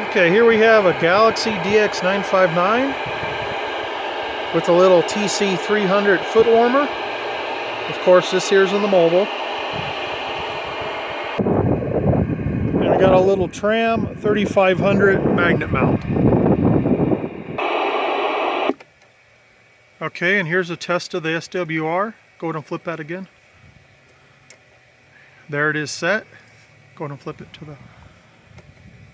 Okay, here we have a Galaxy DX959 with a little TC-300 foot warmer. Of course, this here's in the mobile. And I got a little Tram 3500 magnet mount. Okay, and here's a test of the SWR. Go ahead and flip that again. There it is set. Go ahead and flip it to the...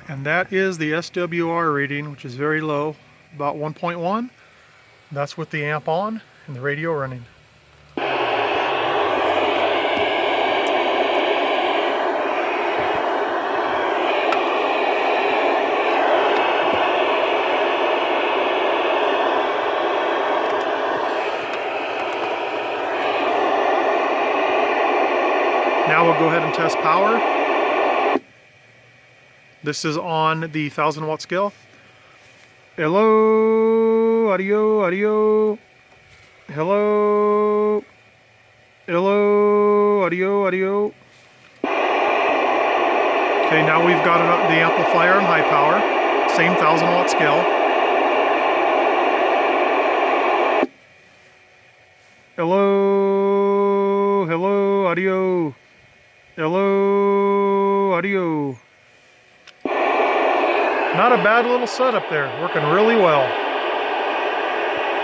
And that is the SWR reading, which is very low, about 1.1. That's with the amp on and the radio running. Now we'll go ahead and test power. This is on the 1000 watt scale. Hello, audio, audio. Hello, hello, audio, audio. Okay, now we've got the amplifier on high power, same 1000 watt scale. Hello, hello, audio. Hello, audio. Not a bad little setup there, working really well.